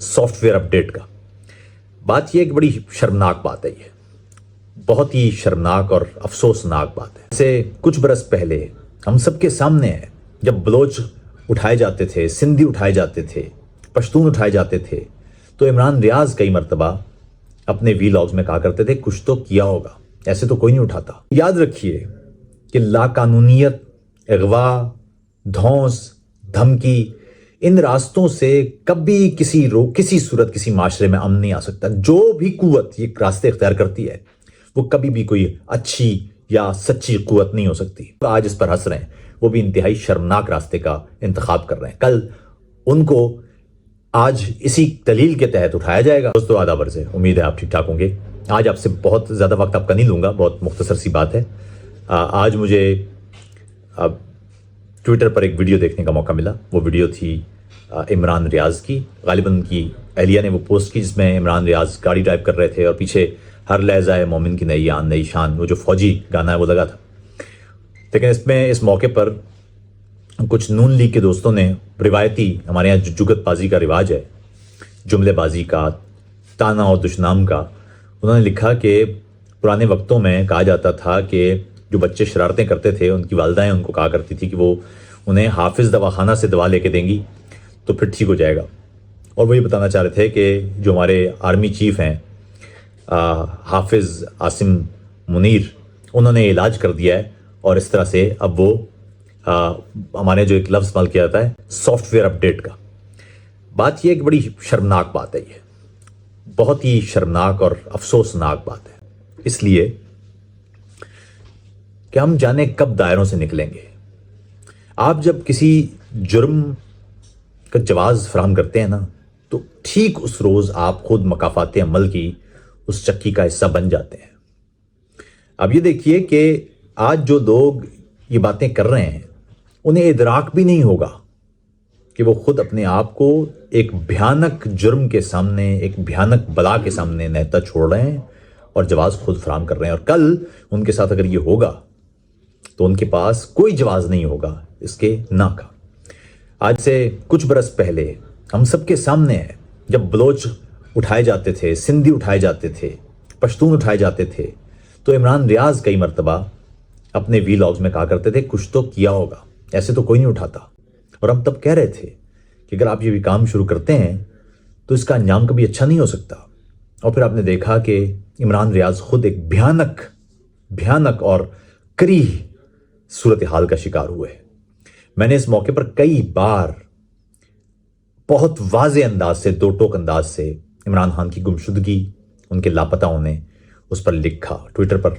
Soft where update کا۔ بات یہ ایک بڑی شرمناک بات ہے، یہ بہت ہی شرمناک اور افسوسناک بات ہے۔ سے کچھ برس پہلے ہم سب کے سامنے ہے، جب بلوچ اٹھائے جاتے تھے، سندھی اٹھائے جاتے تھے، پشتون اٹھائے جاتے تھے، تو عمران ریاض کئی مرتبہ اپنے وی لاگز میں کہا کرتے تھے کچھ تو کیا ہوگا، ایسے تو کوئی نہیں اٹھاتا۔ یاد رکھیے کہ لا قانونیت، اغوا، دھونس، دھمکی، ان راستوں سے کبھی کسی صورت کسی معاشرے میں امن نہیں آ سکتا۔ جو بھی قوت یہ راستے اختیار کرتی ہے وہ کبھی بھی کوئی اچھی یا سچی قوت نہیں ہو سکتی۔ آج اس پر ہنس رہے ہیں، وہ بھی انتہائی شرمناک راستے کا انتخاب کر رہے ہیں، کل ان کو آج اسی دلیل کے تحت اٹھایا جائے گا۔ دوستو آداب عرض ہے، امید ہے آپ ٹھیک ٹھاک ہوں گے۔ آج آپ سے بہت زیادہ وقت آپ کا نہیں لوں گا، بہت مختصر سی بات ہے۔ آج مجھے ٹویٹر پر ایک ویڈیو دیکھنے کا موقع ملا۔ وہ ویڈیو تھی عمران ریاض کی، غالباً ان کی اہلیہ نے وہ پوسٹ کی، جس میں عمران ریاض گاڑی ڈرائیو کر رہے تھے اور پیچھے ہر لہجہ مومن کی نئی آن نئی شان، وہ جو فوجی گانا ہے وہ لگا تھا۔ لیکن اس موقع پر کچھ نون لیگ کے دوستوں نے روایتی، ہمارے یہاں جگت بازی کا رواج ہے، جملے بازی کا، تانا اور دشنام کا، انہوں نے لکھا کہ پرانے وقتوں میں کہا جاتا تھا کہ جو بچے شرارتیں کرتے تھے ان کی والدائیں ان کو کہا کرتی تھی کہ وہ انہیں حافظ دواخانہ سے دوا لے کے دیں گی تو پھر ٹھیک ہو جائے گا۔ اور وہ یہ بتانا چاہ رہے تھے کہ جو ہمارے آرمی چیف ہیں حافظ عاصم منیر، انہوں نے علاج کر دیا ہے، اور اس طرح سے اب وہ ہمارے جو ایک لفظ استعمال کیا جاتا ہے سافٹ ویئر اپڈیٹ کا۔ بات یہ ایک بڑی شرمناک بات ہے، یہ بہت ہی شرمناک اور افسوسناک بات ہے، اس لیے کہ ہم جانے کب دائروں سے نکلیں گے۔ آپ جب کسی جرم کا جواز فراہم کرتے ہیں نا، تو ٹھیک اس روز آپ خود مکافات عمل کی اس چکی کا حصہ بن جاتے ہیں۔ اب یہ دیکھیے کہ آج جو لوگ یہ باتیں کر رہے ہیں انہیں ادراک بھی نہیں ہوگا کہ وہ خود اپنے آپ کو ایک بھیانک جرم کے سامنے، ایک بھیانک بلا کے سامنے نہتا چھوڑ رہے ہیں اور جواز خود فراہم کر رہے ہیں، اور کل ان کے ساتھ اگر یہ ہوگا تو ان کے پاس کوئی جواز نہیں ہوگا اس کے نہ کا۔ آج سے کچھ برس پہلے ہم سب کے سامنے ہے، جب بلوچ اٹھائے جاتے تھے، سندھی اٹھائے جاتے تھے، پشتون اٹھائے جاتے تھے، تو عمران ریاض کئی مرتبہ اپنے وی لاگز میں کہا کرتے تھے کچھ تو کیا ہوگا، ایسے تو کوئی نہیں اٹھاتا۔ اور ہم تب کہہ رہے تھے کہ اگر آپ یہ بھی کام شروع کرتے ہیں تو اس کا انجام کبھی اچھا نہیں ہو سکتا۔ اور پھر آپ نے دیکھا کہ عمران ریاض خود ایک بھیانک اور کریہ صورتحال کا شکار ہوئے۔ میں نے اس موقع پر کئی بار بہت واضح انداز سے، دو ٹوک انداز سے عمران خان کی گمشدگی، ان کے لاپتہ ہونے، اس پر لکھا، ٹویٹر پر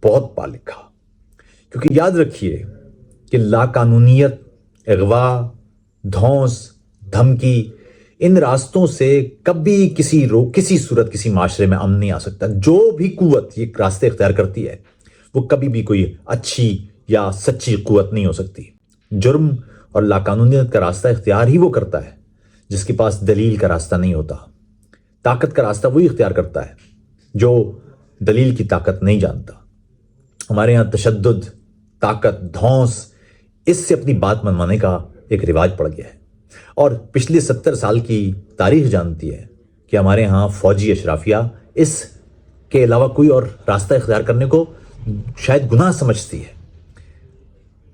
بہت بار لکھا، کیونکہ یاد رکھیے کہ لا قانونیت، اغوا، دھونس، دھمکی، ان راستوں سے کبھی کسی صورت کسی معاشرے میں امن نہیں آ سکتا۔ جو بھی قوت یہ راستے اختیار کرتی ہے وہ کبھی بھی کوئی اچھی یا سچی قوت نہیں ہو سکتی۔ جرم اور لا قانونیت کا راستہ اختیار ہی وہ کرتا ہے جس کے پاس دلیل کا راستہ نہیں ہوتا۔ طاقت کا راستہ وہی اختیار کرتا ہے جو دلیل کی طاقت نہیں جانتا۔ ہمارے یہاں تشدد، طاقت، دھونس، اس سے اپنی بات منوانے کا ایک رواج پڑ گیا ہے، اور پچھلے 70 سال کی تاریخ جانتی ہے کہ ہمارے ہاں فوجی اشرافیہ اس کے علاوہ کوئی اور راستہ اختیار کرنے کو شاید گناہ سمجھتی ہے۔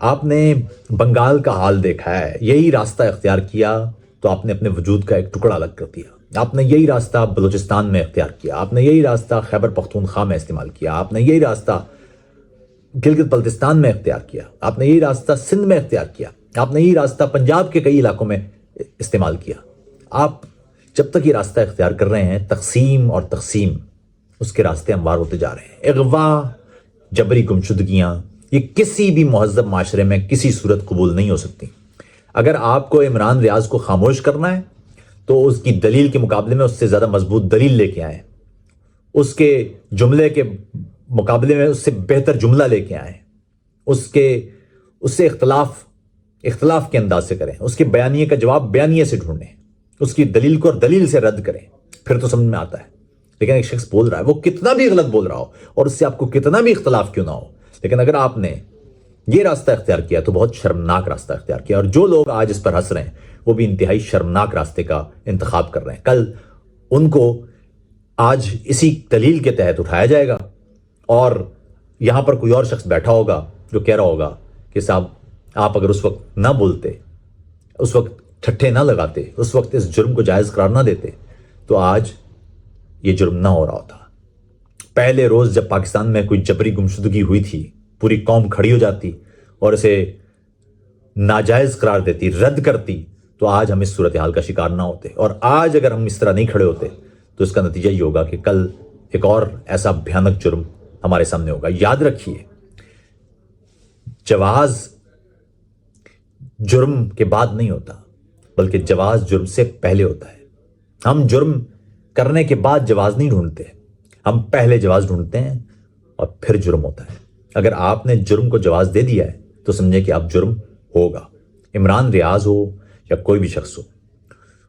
آپ نے بنگال کا حال دیکھا ہے، یہی راستہ اختیار کیا تو آپ نے اپنے وجود کا ایک ٹکڑا الگ کر دیا۔ آپ نے یہی راستہ بلوچستان میں اختیار کیا، آپ نے یہی راستہ خیبر پختونخوا میں استعمال کیا، آپ نے یہی راستہ گلگت بلتستان میں اختیار کیا، آپ نے یہی راستہ سندھ میں اختیار کیا، آپ نے یہی راستہ پنجاب کے کئی علاقوں میں استعمال کیا۔ آپ جب تک یہ راستہ اختیار کر رہے ہیں، تقسیم اور تقسیم، اس کے راستے ہموار ہوتے جا رہے ہیں۔ اغوا، جبری گمشدگیاں، یہ کسی بھی مہذب معاشرے میں کسی صورت قبول نہیں ہو سکتی۔ اگر آپ کو عمران ریاض کو خاموش کرنا ہے تو اس کی دلیل کے مقابلے میں اس سے زیادہ مضبوط دلیل لے کے آئیں، اس کے جملے کے مقابلے میں اس سے بہتر جملہ لے کے آئیں، اس سے اختلاف کے انداز سے کریں، اس کے بیانیے کا جواب بیانیے سے ڈھونڈیں، اس کی دلیل کو دلیل سے رد کریں، پھر تو سمجھ میں آتا ہے۔ لیکن ایک شخص بول رہا ہے، وہ کتنا بھی غلط بول رہا ہو اور اس سے آپ کو کتنا بھی اختلاف کیوں نہ ہو، لیکن اگر آپ نے یہ راستہ اختیار کیا تو بہت شرمناک راستہ اختیار کیا۔ اور جو لوگ آج اس پر ہنس رہے ہیں وہ بھی انتہائی شرمناک راستے کا انتخاب کر رہے ہیں. کل ان کو آج اسی دلیل کے تحت اٹھایا جائے گا اور یہاں پر کوئی اور شخص بیٹھا ہوگا جو کہہ رہا ہوگا کہ صاحب آپ اگر اس وقت نہ بولتے, اس وقت ٹھٹھے نہ لگاتے, اس وقت اس جرم کو جائز قرار نہ دیتے تو آج یہ جرم نہ ہو رہا ہوتا. پہلے روز جب پاکستان میں کوئی جبری گمشدگی ہوئی تھی, پوری قوم کھڑی ہو جاتی اور اسے ناجائز قرار دیتی, رد کرتی, تو آج ہم اس صورتحال کا شکار نہ ہوتے. اور آج اگر ہم اس طرح نہیں کھڑے ہوتے تو اس کا نتیجہ یہ ہوگا کہ کل ایک اور ایسا بھیانک جرم ہمارے سامنے ہوگا. یاد رکھیے, جواز جرم کے بعد نہیں ہوتا بلکہ جواز جرم سے پہلے ہوتا ہے. ہم جرم کرنے کے بعد جواز نہیں ڈھونڈتے, ہم پہلے جواز ڈھونڈتے ہیں اور پھر جرم ہوتا ہے. اگر آپ نے جرم کو جواز دے دیا ہے تو سمجھے کہ اب جرم ہوگا. عمران ریاض ہو یا کوئی بھی شخص ہو,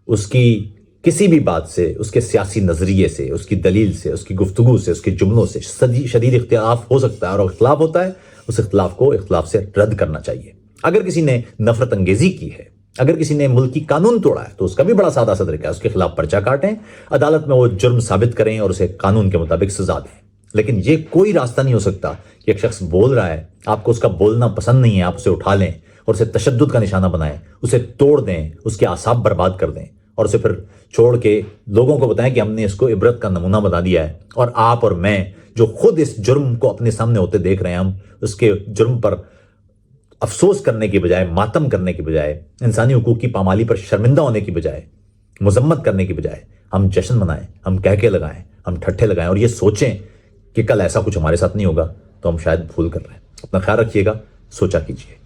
اس کی کسی بھی بات سے, اس کے سیاسی نظریے سے, اس کی دلیل سے, اس کی گفتگو سے, اس کے جملوں سے شدید اختلاف ہو سکتا ہے, اور اختلاف ہوتا ہے اس اختلاف کو اختلاف سے رد کرنا چاہیے. اگر کسی نے نفرت انگیزی کی ہے, اگر کسی نے ملکی قانون توڑا ہے تو اس کا بھی بڑا سادہ سا طریقہ ہے, اس کے خلاف پرچہ کاٹیں, عدالت میں وہ جرم ثابت کریں اور اسے قانون کے مطابق سزا دیں. لیکن یہ کوئی راستہ نہیں ہو سکتا کہ ایک شخص بول رہا ہے, آپ کو اس کا بولنا پسند نہیں ہے, آپ اسے اٹھا لیں اور اسے تشدد کا نشانہ بنائیں, اسے توڑ دیں, اس کے اعصاب برباد کر دیں اور اسے پھر چھوڑ کے لوگوں کو بتائیں کہ ہم نے اس کو عبرت کا نمونہ بنا دیا ہے. اور آپ اور میں جو خود اس جرم کو اپنے سامنے ہوتے دیکھ رہے ہیں, ہم اس کے جرم پر افسوس کرنے کی بجائے, ماتم کرنے کی بجائے, انسانی حقوق کی پامالی پر شرمندہ ہونے کی بجائے, مذمت کرنے کی بجائے ہم جشن منائیں, ہم کہکے لگائیں, ہم ٹھٹھے لگائیں اور یہ سوچیں کہ کل ایسا کچھ ہمارے ساتھ نہیں ہوگا, تو ہم شاید بھول کر رہے ہیں. اپنا خیال رکھیے گا, سوچا کیجیے.